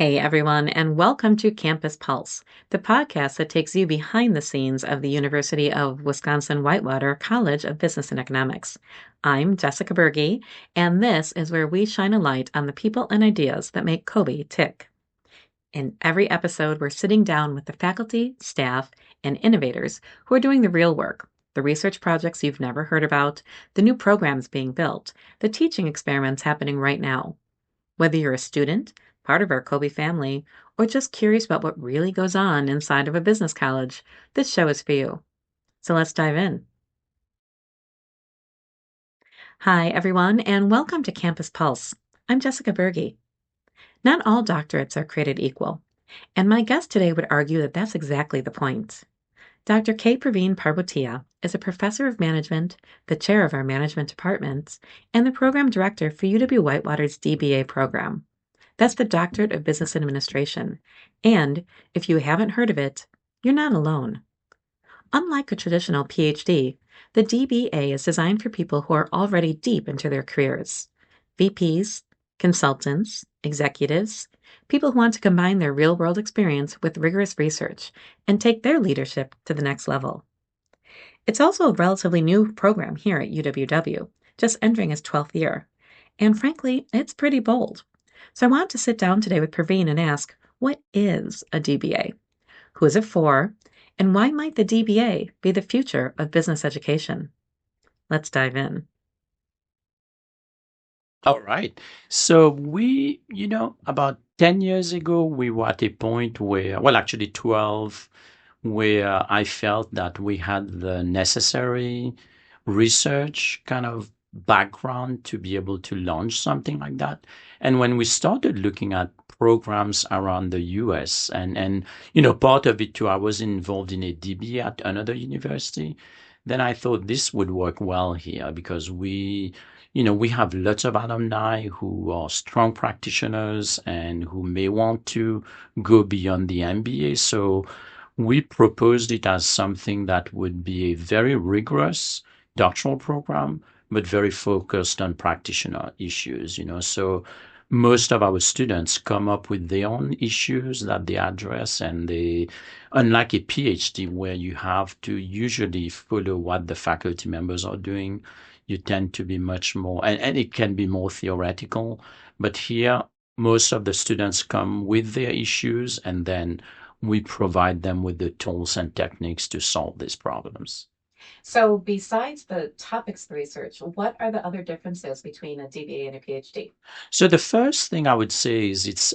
Hey everyone, and welcome to Campus Pulse, the podcast that takes you behind the scenes of the University of Wisconsin-Whitewater College of Business and Economics. I'm Jessica Berge, and this is where we shine a light on the people and ideas that make Kobe tick. In every episode, we're sitting down with the faculty, staff, and innovators who are doing the real work, the research projects you've never heard about, the new programs being built, the teaching experiments happening right now. Whether you're a student, part of our Kobe family, or just curious about what really goes on inside of a business college, this show is for you. So let's dive in. Hi, everyone, and welcome to Campus Pulse. I'm Jessica Berge. Not all doctorates are created equal, and my guest today would argue that that's exactly the point. Dr. K. Praveen Parboteeah is a professor of management, the chair of our management department, and the program director for UW-Whitewater's DBA program. That's the Doctorate of Business Administration. And if you haven't heard of it, you're not alone. Unlike a traditional PhD, the DBA is designed for people who are already deep into their careers. VPs, consultants, executives, people who want to combine their real-world experience with rigorous research and take their leadership to the next level. It's also a relatively new program here at UW, just entering its 12th year. And frankly, it's pretty bold. So I want to sit down today with Praveen and ask, what is a DBA? Who is it for? And why might the DBA be the future of business education? Let's dive in. All right. So about 10 years ago, we were at a point where, well, actually 12, where I felt that we had the necessary research kind of background to be able to launch something like that. And when we started looking at programs around the US and part of it too, I was involved in a DBA at another university, then I thought this would work well here because we have lots of alumni who are strong practitioners and who may want to go beyond the MBA. So we proposed it as something that would be a very rigorous doctoral program, but very focused on practitioner issues. So most of our students come up with their own issues that they address, and unlike a PhD where you have to usually follow what the faculty members are doing, you tend to be much more, and it can be more theoretical. But here, most of the students come with their issues, and then we provide them with the tools and techniques to solve these problems. So, besides the topics of research, what are the other differences between a DBA and a PhD? So the first thing I would say is it's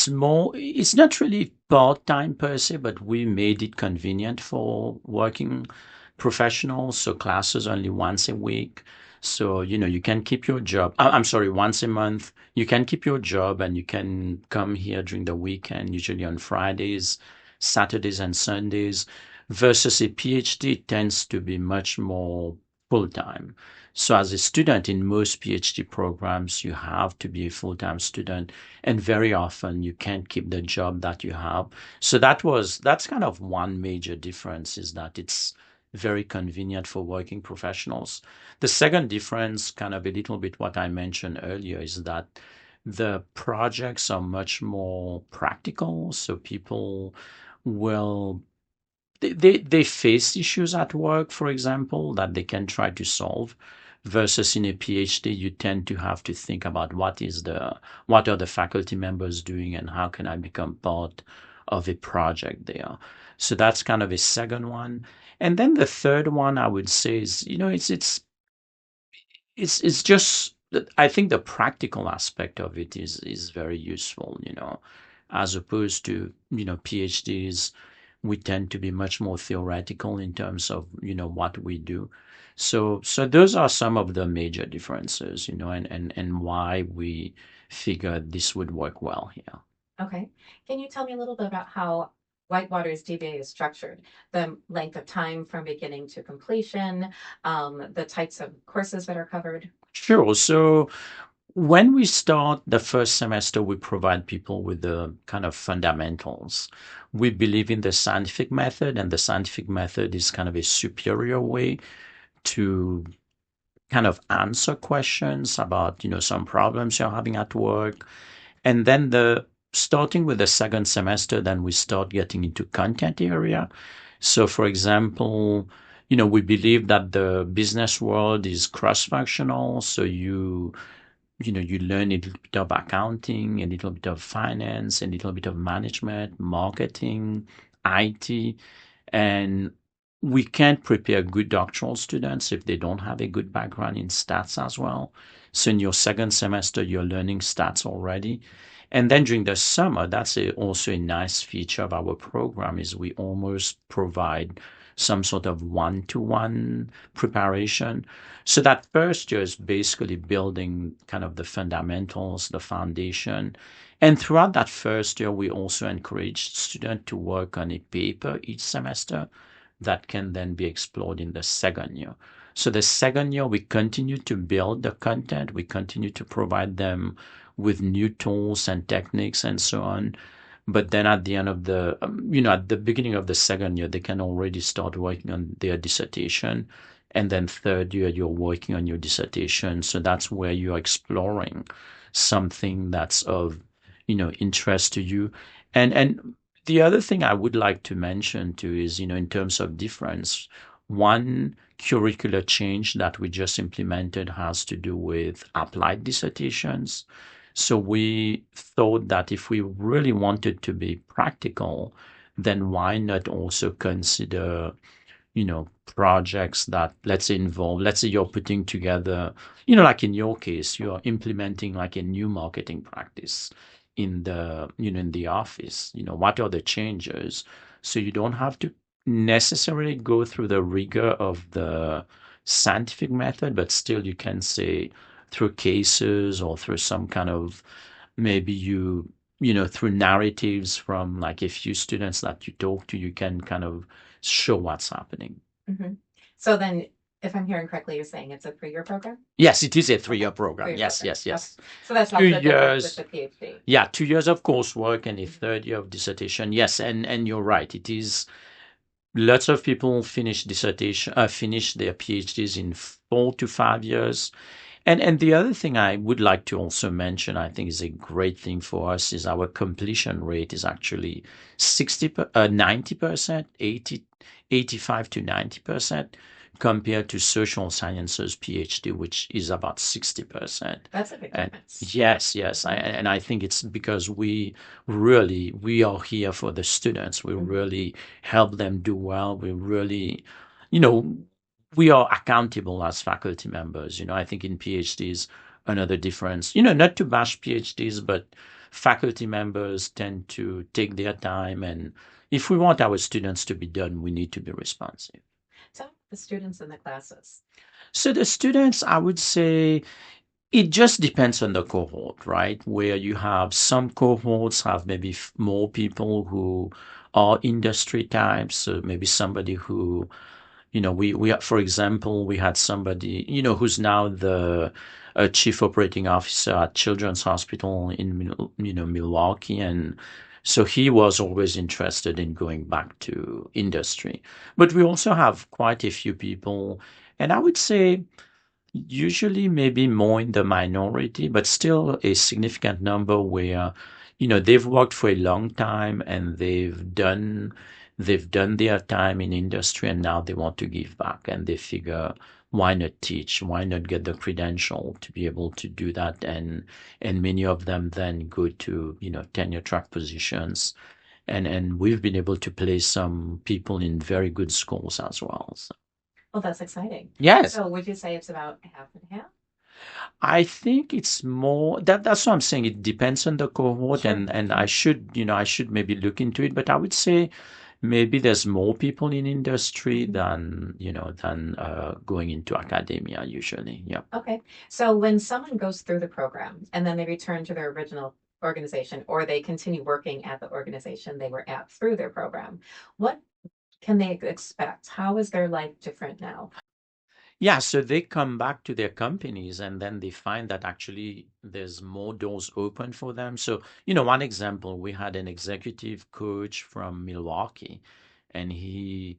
not really part-time per se, but we made it convenient for working professionals. So classes only once a week. So, you can keep your job. I'm sorry, once a month. You can keep your job and you can come here during the weekend, usually on Fridays, Saturdays, and Sundays, versus a PhD tends to be much more full-time. So as a student in most PhD programs, you have to be a full-time student, and very often you can't keep the job that you have. So that's kind of one major difference, is that it's very convenient for working professionals. The second difference, kind of a little bit what I mentioned earlier, is that the projects are much more practical. So people will they face issues at work, for example, that they can try to solve, versus in a PhD, you tend to have to think about what are the faculty members doing and how can I become part of a project there. So that's kind of a second one. And then the third one I would say is, it's just that I think the practical aspect of it is very useful, as opposed to, PhDs, we tend to be much more theoretical in terms of, what we do. So those are some of the major differences, and why we figured this would work well here. Okay. Can you tell me a little bit about how Whitewater's DBA is structured? The length of time from beginning to completion, the types of courses that are covered? Sure. So when we start the first semester, we provide people with the kind of fundamentals. We believe in the scientific method, and the scientific method is kind of a superior way to kind of answer questions about, some problems you're having at work. And then starting with the second semester, then we start getting into content area. So for example, we believe that the business world is cross-functional. So you learn a little bit of accounting, a little bit of finance, a little bit of management, marketing, IT, and we can't prepare good doctoral students if they don't have a good background in stats as well. So in your second semester, you're learning stats already. And then during the summer, that's also a nice feature of our program is we almost provide some sort of one-to-one preparation. So that first year is basically building kind of the fundamentals, the foundation. And throughout that first year, we also encourage students to work on a paper each semester that can then be explored in the second year. So the second year, we continue to build the content. We continue to provide them with new tools and techniques and so on. But then at the end of at the beginning of the second year, they can already start working on their dissertation. And then third year, you're working on your dissertation. So that's where you're exploring something that's of, interest to you. And the other thing I would like to mention too is, in terms of difference, one curricular change that we just implemented has to do with applied dissertations. So we thought that if we really wanted to be practical, then why not also consider, projects that let's say you're putting together, like in your case, you're implementing like a new marketing practice in the office. What are the changes? So you don't have to necessarily go through the rigor of the scientific method, but still you can say through cases or through some kind of maybe through narratives from like a few students that you talk to, you can kind of show what's happening. Mm-hmm. So then, if I'm hearing correctly, you're saying it's a 3-year program? Yes, it is a 3-year program. 3-year Yes, program. yes, yes. Okay. So that's 2 also different years. with the PhD. Yeah, 2 years of coursework and a third year of dissertation. Yes, and you're right. It is lots of people finish their PhDs in 4 to 5 years. And the other thing I would like to also mention, I think is a great thing for us, is our completion rate is actually 90%, 85 to 90%, compared to social sciences PhD, which is about 60%. That's a big difference. Yes, yes. And I think it's because we are here for the students. We really help them do well. We really, you know, we are accountable as faculty members. I think in PhDs, another difference, not to bash PhDs, but faculty members tend to take their time. And if we want our students to be done, we need to be responsive. Tell me the students in the classes. So the students, I would say, it just depends on the cohort, right? Where you have some cohorts have maybe more people who are industry types. So maybe somebody who, for example, we had somebody, who's now the chief operating officer at Children's Hospital in, Milwaukee. And so he was always interested in going back to industry. But we also have quite a few people, and I would say, usually maybe more in the minority, but still a significant number where, they've worked for a long time and they've done their time in industry and now they want to give back and they figure why not teach? Why not get the credential to be able to do that? And many of them then go to, tenure track positions. And we've been able to place some people in very good schools as well. So. Well, that's exciting. Yes. So would you say it's about half and half? I think it's more that's what I'm saying. It depends on the cohort Sure. and I should maybe look into it, but I would say maybe there's more people in industry than going into academia usually. Yeah. Okay. So when someone goes through the program and then they return to their original organization or they continue working at the organization they were at through their program, what can they expect? How is their life different now? Yeah, so they come back to their companies and then they find that actually there's more doors open for them. So, one example, we had an executive coach from Milwaukee and he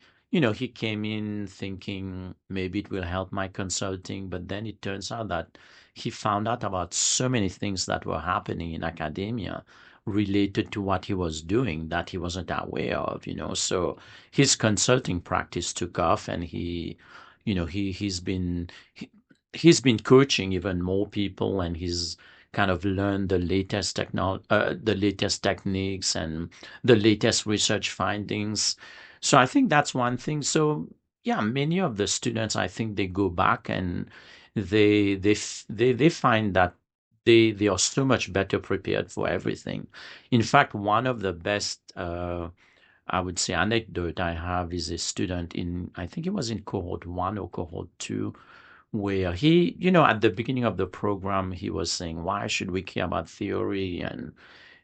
came in thinking maybe it will help my consulting, but then it turns out that he found out about so many things that were happening in academia related to what he was doing that he wasn't aware of, So his consulting practice took off, and he's been coaching even more people, and he's kind of learned the latest techniques and the latest research findings. So I think that's one thing. So yeah, many of the students, I think they go back and they find that they are so much better prepared for everything. In fact, one of the best I would say anecdote I have is a student in, I think it was in cohort 1 or cohort 2, where he, at the beginning of the program, he was saying, why should we care about theory? And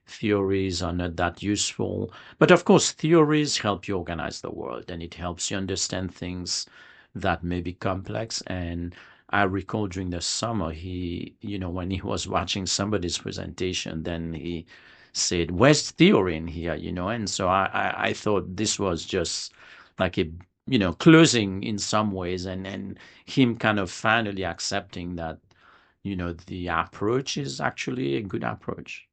theories are not that useful. But of course, theories help you organize the world, and it helps you understand things that may be complex. And I recall during the summer, when he was watching somebody's presentation, then he said, where's theory in here? And so I thought this was just like a, closing in some ways, and him kind of finally accepting that, the approach is actually a good approach.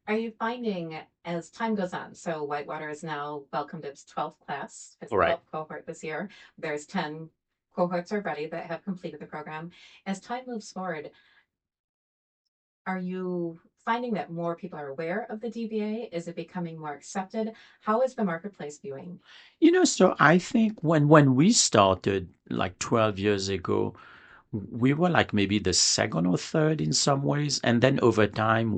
Are you finding as time goes on, so Whitewater has now welcomed its 12th class, its All right. 12th cohort this year. There's 10 cohorts already that have completed the program. As time moves forward, are you finding that more people are aware of the DBA? Is it becoming more accepted? How is the marketplace viewing? So I think when we started like 12 years ago, we were like maybe the second or third in some ways. And then over time,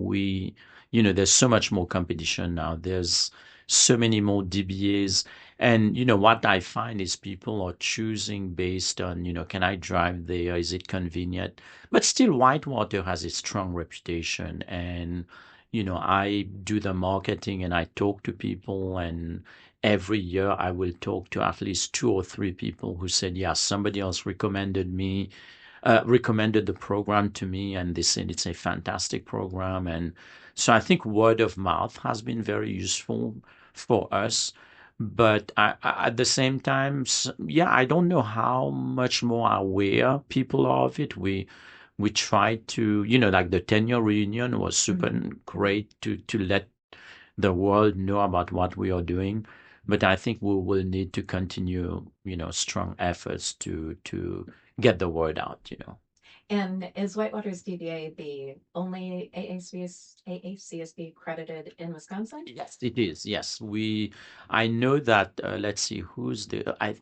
there's so much more competition now. There's so many more DBAs. And, what I find is people are choosing based on, can I drive there? Is it convenient? But still, Whitewater has a strong reputation. And, I do the marketing and I talk to people, and every year I will talk to at least 2 or 3 people who said, yeah, somebody else recommended the program to me, and they said it's a fantastic program. And so I think word of mouth has been very useful for us. But at the same time, yeah, I don't know how much more aware people are of it. We try to, like the 10-year reunion was super great to let the world know about what we are doing. But I think we will need to continue, strong efforts to get the word out. And is Whitewater's DBA the only AACSB accredited in Wisconsin? Yes, it is. Yes, I know that. Let's see,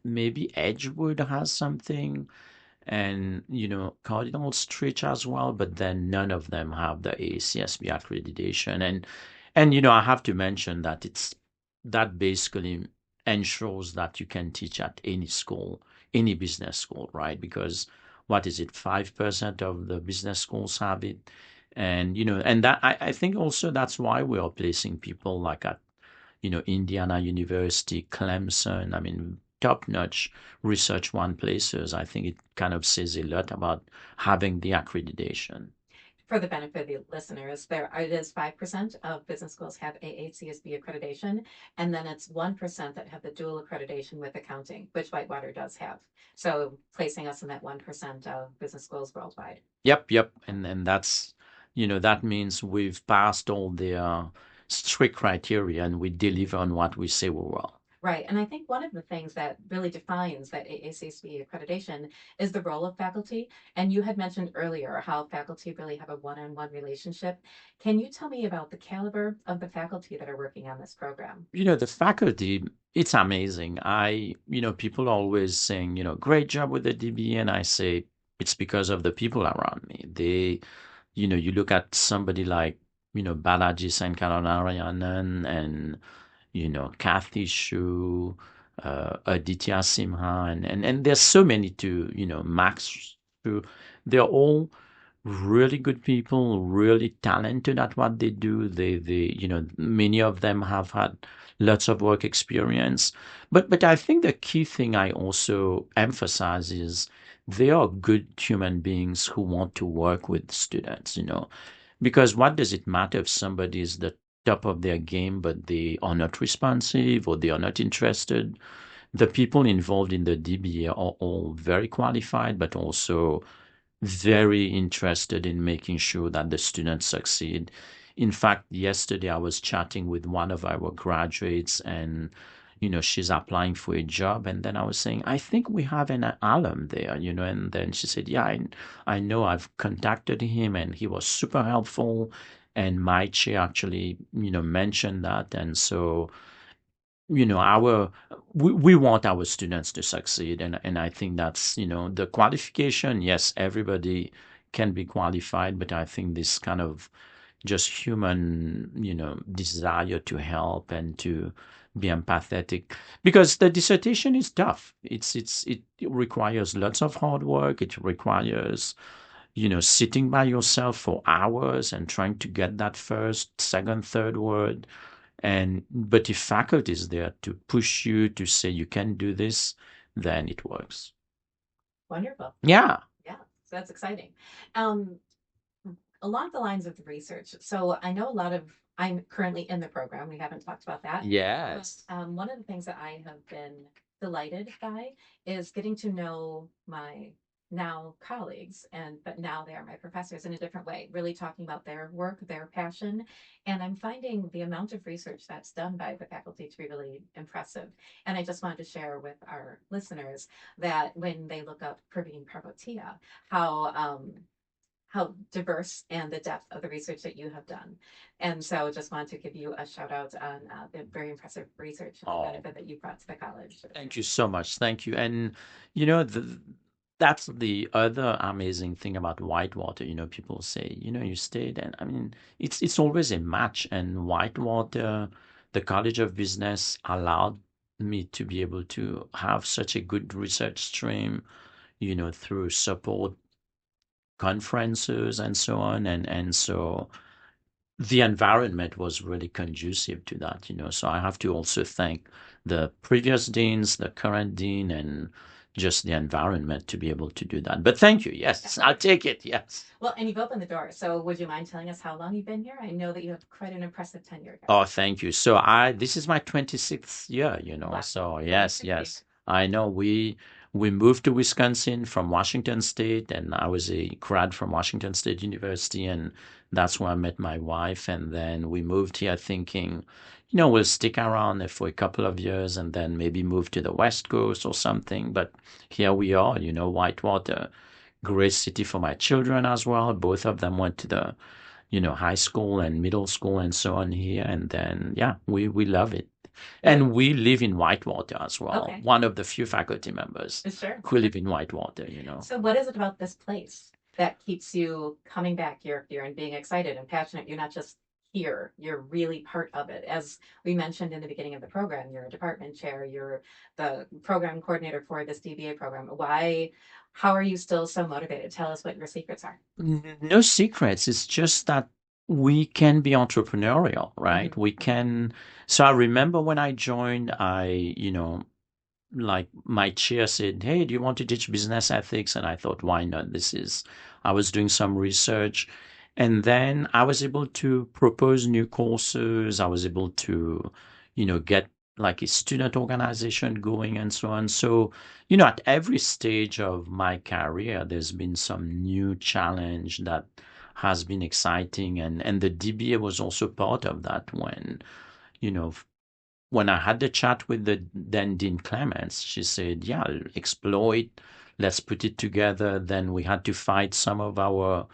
maybe Edgewood has something, and Cardinal Stretch as well. But then none of them have the AACSB accreditation, and I have to mention that that basically ensures that you can teach at any school, any business school, right? Because what is it, 5% of the business schools have it. And, and that I think also that's why we are placing people like at, Indiana University, Clemson, I mean, top-notch Research One places. I think it kind of says a lot about having the accreditation. For the benefit of the listeners, it is 5% of business schools have AACSB accreditation, and then it's 1% that have the dual accreditation with accounting, which Whitewater does have. So placing us in that 1% of business schools worldwide. Yep. And that's, that means we've passed all the strict criteria, and we deliver on what we say we will. Right. And I think one of the things that really defines that AACSB accreditation is the role of faculty. And you had mentioned earlier how faculty really have a one-on-one relationship. Can you tell me about the caliber of the faculty that are working on this program? The faculty, it's amazing. People are always saying, great job with the DBA. And I say, it's because of the people around me. You look at somebody like, Balaji Sankaranarayanan and, Kathy Shu, Aditya Simha, and there's so many Max Shu. They're all really good people, really talented at what they do. Many of them have had lots of work experience. But I think the key thing I also emphasize is they are good human beings who want to work with students, because what does it matter if somebody is the top of their game, but they are not responsive or they are not interested? The people involved in the DBA are all very qualified, but also very interested in making sure that the students succeed. In fact, yesterday I was chatting with one of our graduates, and she's applying for a job, and then I was saying, I think we have an alum there, and then she said, yeah, I know, I've contacted him and he was super helpful, and my chair actually mentioned that. And so our we want our students to succeed, and I think that's the qualification. Yes, everybody can be qualified, but I think this kind of just human desire to help and to be empathetic, because the dissertation is tough. It requires lots of hard work. It requires sitting by yourself for hours and trying to get that first, second, third word. And but if faculty is there to push you to say you can do this, then it works. Wonderful. Yeah. Yeah, so that's exciting. Um, Along the lines of the research, so I know I'm currently in the program. We haven't talked about that. Yes. But one of the things that I have been delighted by is getting to know my now colleagues, but now they are my professors in a different way, really talking about their work, their passion. And I'm finding the amount of research that's done by the faculty to be really impressive. And I just wanted to share with our listeners that when they look up Praveen Parboteeah, how diverse and the depth of the research that you have done. And so just wanted to give you a shout out on the very impressive research and the benefit that you brought to the college. Thank you so much. Thank you. And that's the other amazing thing about Whitewater. People say, you stayed, and I mean, it's always a match. And Whitewater, the College of Business, allowed me to be able to have such a good research stream, through support conferences and so on. And so the environment was really conducive to that. So I have to also thank the previous deans, the current dean, and just the environment to be able to do that. But thank you. Yes, I'll take it. Yes. Well, and you've opened the door. So would you mind telling us how long you've been here? I know that you have quite an impressive tenure here. Oh, thank you. So this is my 26th year, Wow. So yes, yes. I know we moved to Wisconsin from Washington State, and I was a grad from Washington State University, and that's where I met my wife. And then we moved here thinking, we'll stick around there for a couple of years and then maybe move to the West Coast or something. But here we are, Whitewater, great city for my children as well. Both of them went to the high school and middle school and so on here. And then, yeah, we love it. And we live in Whitewater as well. Okay. One of the few faculty members Sure. who live in Whitewater, So what is it about this place that keeps you coming back year after year and being excited and passionate? You're not just here, you're really part of it. As we mentioned in the beginning of the program, you're a department chair, you're the program coordinator for this DBA program. How are you still so motivated? Tell us what your secrets are. No secrets. It's just that we can be entrepreneurial, right? Mm-hmm. We can. So I remember when I joined, like my chair said, hey, do you want to teach business ethics? And I thought, why not? I was doing some research, and then I was able to propose new courses. I was able to, get like a student organization going and so on. So, at every stage of my career, there's been some new challenge that has been exciting. And the DBA was also part of that you know, when I had the chat with the then Dean Clements, she said, yeah, exploit, let's put it together. Then we had to fight some of our,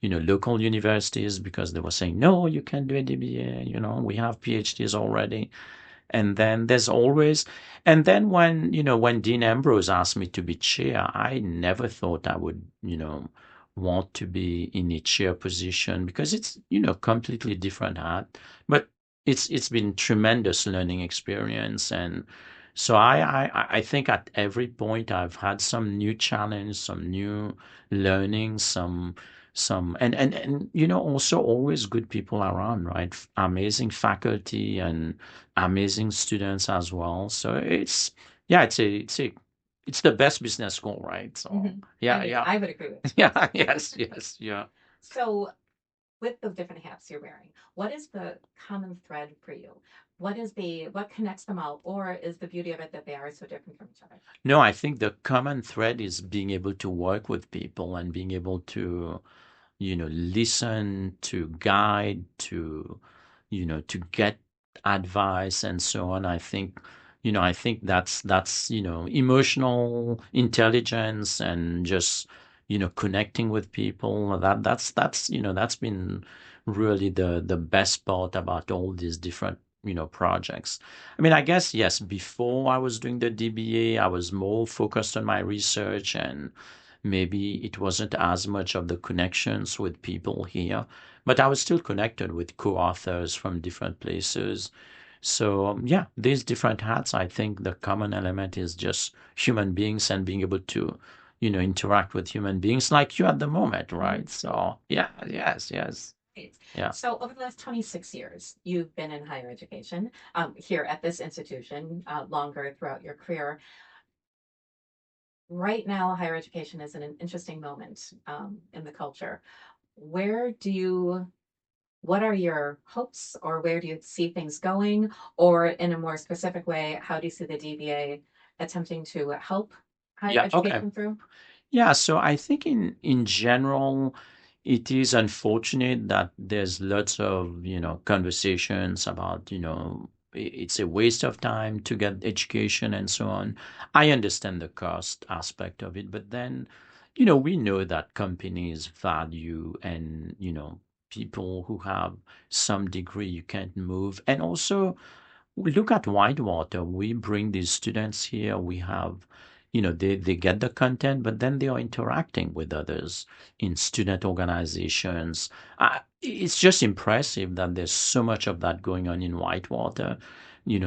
local universities because they were saying, no, you can't do a DBA, we have PhDs already. And then and then when Dean Ambrose asked me to be chair, I never thought I would, want to be in a chair position because it's, completely different hat. But it's been tremendous learning experience. And so I think at every point I've had some new challenge, some new learning, and also always good people around, right? Amazing faculty and amazing students as well. So it's the best business school, right? So I would agree with. yeah, yes, yeah. So with the different hats you're wearing, what is the common thread for you? What connects them all? Or is the beauty of it that they are so different from each other? No, I think the common thread is being able to work with people and being able to, listen, to guide, to get advice and so on. I think that's, emotional intelligence and just, connecting with people. That's been really the best part about all these different, projects. I mean, I guess, yes, before I was doing the DBA, I was more focused on my research and maybe it wasn't as much of the connections with people here, but I was still connected with co-authors from different places. So, yeah, these different hats, I think the common element is just human beings and being able to, interact with human beings like you at the moment, Mhm. right? So, yeah, yes, yes, Great. yeah. So over the last 26 years, you've been in higher education here at this institution, longer throughout your career. Right now, higher education is in an interesting moment in the culture. Where do you, what are your hopes, or where do you see things going? Or in a more specific way, how do you see the DBA attempting to help higher Yeah, okay. education through? Yeah, so I think in general, it is unfortunate that there's lots of, conversations about, it's a waste of time to get education and so on. I understand the cost aspect of it, but then, we know that companies value and, people who have some degree you can't move. And also, we look at Whitewater. We bring these students here. We have, they get the content, but then they are interacting with others in student organizations. It's just impressive that there's so much of that going on in Whitewater.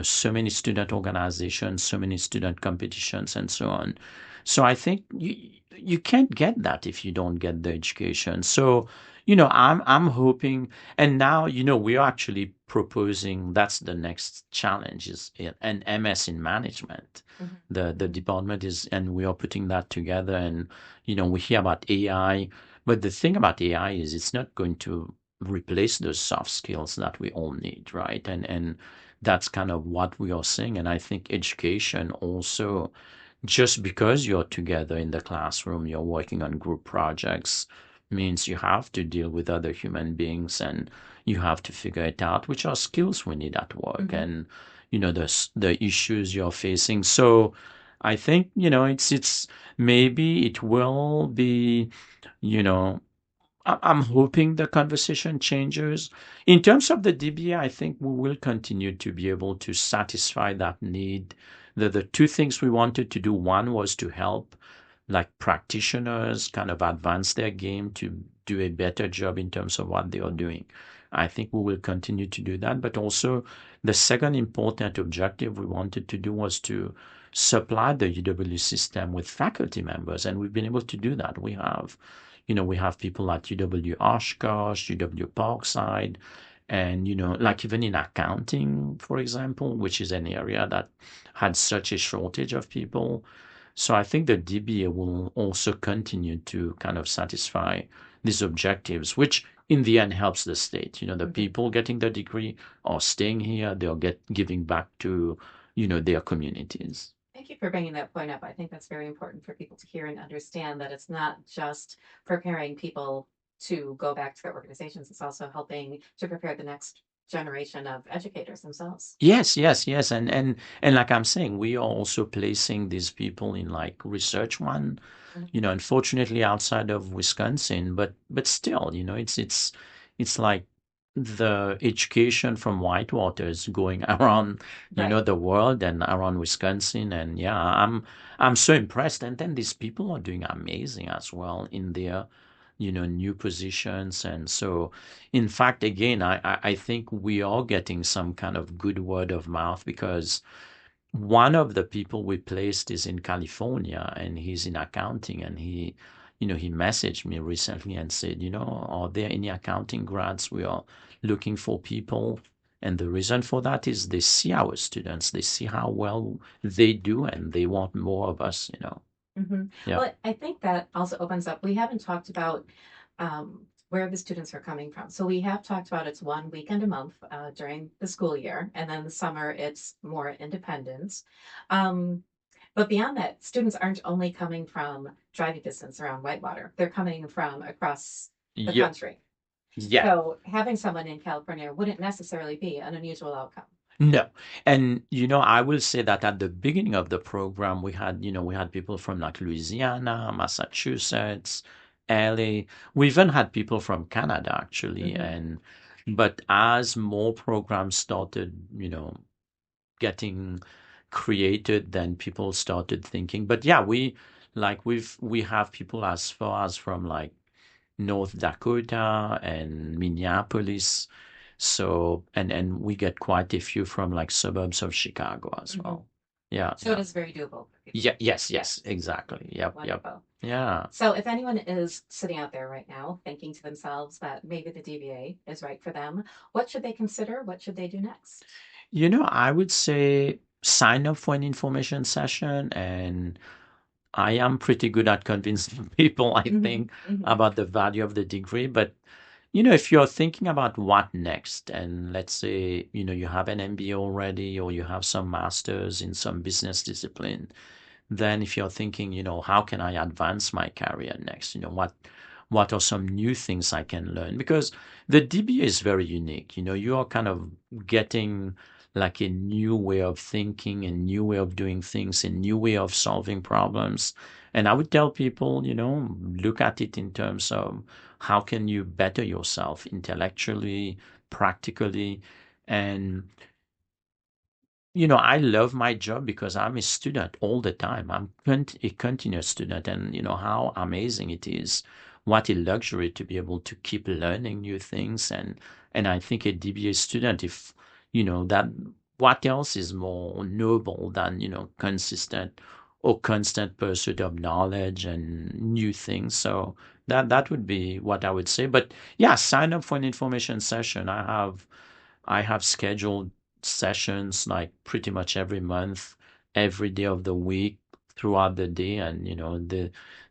So many student organizations, so many student competitions, and so on. So I think you can't get that if you don't get the education. So, I'm hoping, and now, we are actually proposing that's the next challenge is an MS in management. Mhm. The department is, and we are putting that together. And, we hear about AI, but the thing about AI is it's not going to replace those soft skills that we all need, right? And that's kind of what we are seeing. And I think education also, just because you're together in the classroom, you're working on group projects, means you have to deal with other human beings and you have to figure it out, which are skills we need at work Mhm. and, the issues you're facing. So I think, it's maybe it will be, you know, I'm hoping the conversation changes. In terms of the DBA, I think we will continue to be able to satisfy that need. The two things we wanted to do, one was to help like practitioners kind of advance their game to do a better job in terms of what they are doing. I think we will continue to do that. But also, the second important objective we wanted to do was to supply the UW system with faculty members. And we've been able to do that. We have people at UW Oshkosh, UW Parkside, and, like even in accounting, for example, which is an area that had such a shortage of people. So I think the DBA will also continue to kind of satisfy these objectives, which in the end helps the state. The Mhm. people getting the degree are staying here, they'll get giving back to, their communities. Thank you for bringing that point up. I think that's very important for people to hear and understand that it's not just preparing people to go back to their organizations, it's also helping to prepare the next generation of educators themselves. Yes, yes, yes. And like I'm saying, we are also placing these people in like research one, Mhm. unfortunately outside of Wisconsin, but still, it's like the education from Whitewater is going around, Right. the world and around Wisconsin. And yeah, I'm so impressed. And then these people are doing amazing as well in their, new positions. And so in fact, again, I think we are getting some kind of good word of mouth because one of the people we placed is in California and he's in accounting and he messaged me recently and said, are there any accounting grads? We are looking for people. And the reason for that is they see our students, they see how well they do and they want more of us. Mhm. Yeah. Well, I think that also opens up, we haven't talked about um, where the students are coming from. So we have talked about it's one weekend a month during the school year, and then the summer it's more independent. Um, but beyond that, students aren't only coming from driving distance around Whitewater, they're coming from across the Yeah, country. yeah. So having someone in California wouldn't necessarily be an unusual outcome. No. And I will say that at the beginning of the program, we had people from like Louisiana, Massachusetts, LA. We even had people from Canada actually. Mhm. But as more programs started, getting created, then people started thinking. But yeah, we have people as far as from like North Dakota and Minneapolis. So, and we get quite a few from like suburbs of Chicago as Mhm. well. Yeah, So it yeah. is very doable for people. Yeah, yes, Yeah, yes, exactly. Yep, yep. wonderful. Yeah. So if anyone is sitting out there right now thinking to themselves that maybe the DBA is right for them, what should they consider? What should they do next? I would say sign up for an information session, and I am pretty good at convincing people, I Mhm, think, mhm. about the value of the degree. But if you're thinking about what next, and let's say, you have an MBA already, or you have some masters in some business discipline, then if you're thinking, how can I advance my career next? What are some new things I can learn? Because the DBA is very unique. You are kind of getting like a new way of thinking, a new way of doing things, a new way of solving problems. And I would tell people, look at it in terms of how can you better yourself intellectually, practically, and I love my job because I'm a student all the time. I'm a continuous student, and how amazing it is. What a luxury to be able to keep learning new things. And I think a DBA student, if that, what else is more noble than consistent or constant pursuit of knowledge and new things. So that would be what I would say. But yeah, sign up for an information session. I have scheduled sessions like pretty much every month, every day of the week, throughout the day, and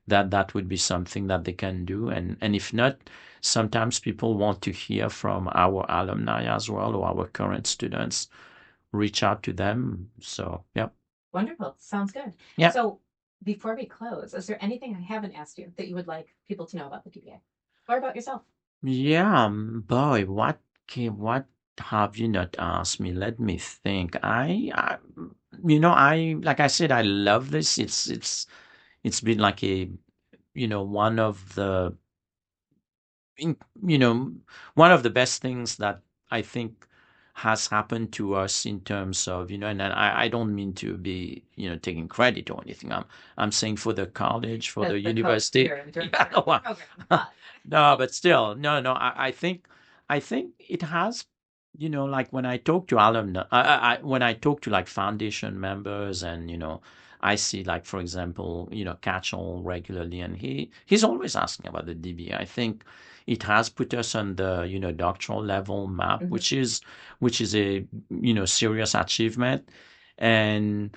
that would be something that they can do. And if not, sometimes people want to hear from our alumni as well, or our current students. Reach out to them. So yeah, Wonderful. Sounds good. yeah, So before we close, is there anything I haven't asked you that you would like people to know about the DBA or about yourself? yeah. Boy, what have you not asked me? Let me think. I like I said, I love this. It's been like a one of the in- you know one of the best things that I think has happened to us in terms of and I don't mean to be taking credit or anything. I'm saying for the college, for the The co university. your Yeah, during the well, program, but no, but still, no. I think it has. Like when I talk to alumni, when I talk to like foundation members, and I see like for example, Catchall regularly, and he's always asking about the DBA. I think it has put us on the doctoral level map, Mhm. which is a serious achievement. And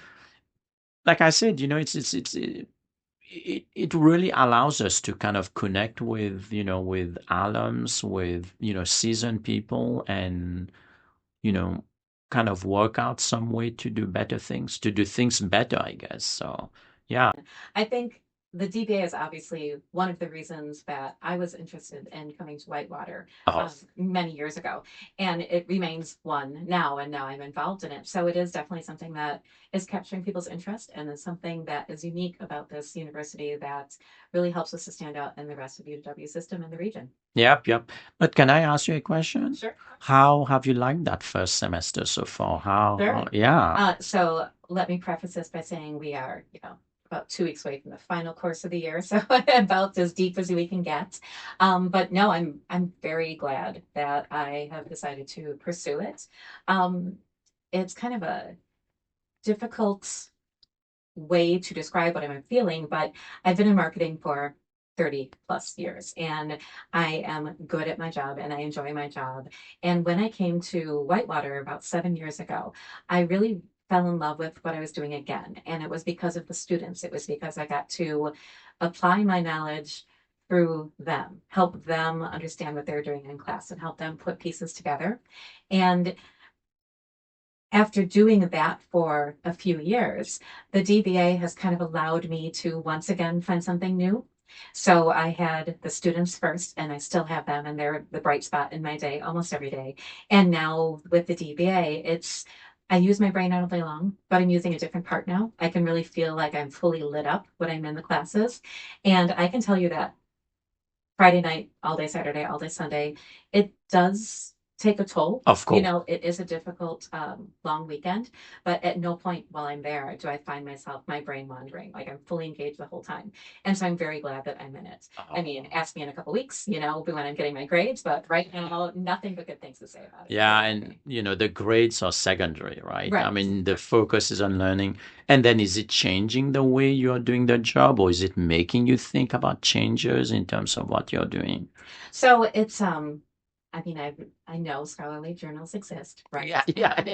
like I said, it really allows us to kind of connect with alums, with seasoned people, and you know kind of work out some way to do better things, to do things better, I guess. So yeah. I think the DBA is obviously one of the reasons that I was interested in coming to Whitewater Oh, many years ago, and it remains one now, and now I'm involved in it. So it is definitely something that is capturing people's interest, and is something that is unique about this university that really helps us to stand out in the rest of the UW system in the region. yep, yep. But can I ask you a question? Sure. How have you liked that first semester so far? Sure. Yeah. So let me preface this by saying we are, about 2 weeks away from the final course of the year, so about as deep as we can get. But no, I'm very glad that I have decided to pursue it. Um, it's kind of a difficult way to describe what I'm feeling, but I've been in marketing for 30 plus years, and I am good at my job and I enjoy my job. And when I came to Whitewater about 7 years ago, I really fell in love with what I was doing again. And it was because of the students, it was because I got to apply my knowledge through them, help them understand what they're doing in class and help them put pieces together. And after doing that for a few years, the DBA has kind of allowed me to once again find something new. So I had the students first, and I still have them, and they're the bright spot in my day almost every day. And now with the DBA, I use my brain all day long, but I'm using a different part now. I can really feel like I'm fully lit up when I'm in the classes. And I can tell you that Friday night, all day Saturday, all day Sunday, it does take a toll. Of course. It is a difficult, long weekend, but at no point while I'm there do I find my brain wandering. Like I'm fully engaged the whole time. And so I'm very glad that I'm in it. I mean, ask me in a couple weeks, when I'm getting my grades, but right now, nothing but good things to say about it. Yeah, and the grades are secondary, right? Right. I mean, the focus is on learning. And then is it changing the way you're doing the job, or is it making you think about changes in terms of what you're doing? So it's I mean, I know scholarly journals exist, right? Yeah.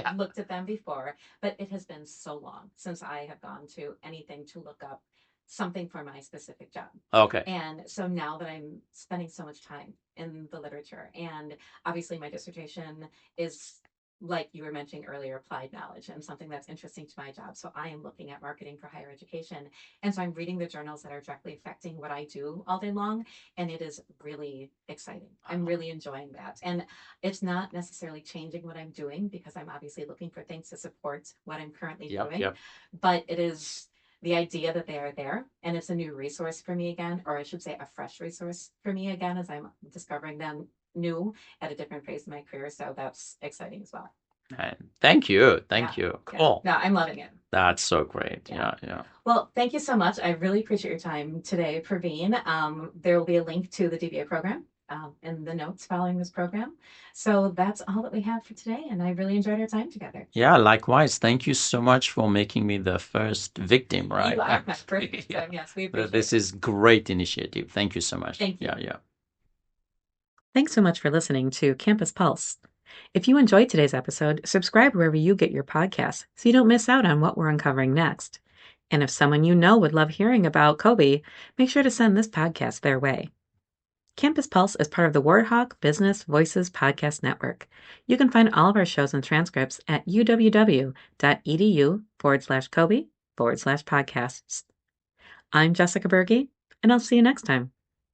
I've looked at them before, but it has been so long since I have gone to anything to look up something for my specific job. Okay. And so now that I'm spending so much time in the literature, and obviously my dissertation is, like you were mentioning earlier, applied knowledge and something that's interesting to my job. So I am looking at marketing for higher education. And so I'm reading the journals that are directly affecting what I do all day long. And it is really exciting. I'm really enjoying that. And it's not necessarily changing what I'm doing because I'm obviously looking for things to support what I'm currently doing. Yep. But it is the idea that they are there, and it's a new resource for me again, or I should say a fresh resource for me again, as I'm discovering them new at a different phase of my career. So that's exciting as well. Thank you. Cool. No, I'm loving it. That's so great. Yeah. Well, thank you so much. I really appreciate your time today, Praveen. There will be a link to the DBA program in the notes following this program. So that's all that we have for today, and I really enjoyed our time together. Yeah, likewise. Thank you so much for making me the first victim, right? You are my first victim. Yes, we appreciate This is great initiative. Thank you so much. Thank you. Yeah. Thanks so much for listening to Campus Pulse. If you enjoyed today's episode, subscribe wherever you get your podcasts so you don't miss out on what we're uncovering next. And if someone you know would love hearing about Kobe, make sure to send this podcast their way. Campus Pulse is part of the Warthog Business Voices Podcast Network. You can find all of our shows and transcripts at uww.edu/Kobe/podcasts. I'm Jessica Berge, and I'll see you next time.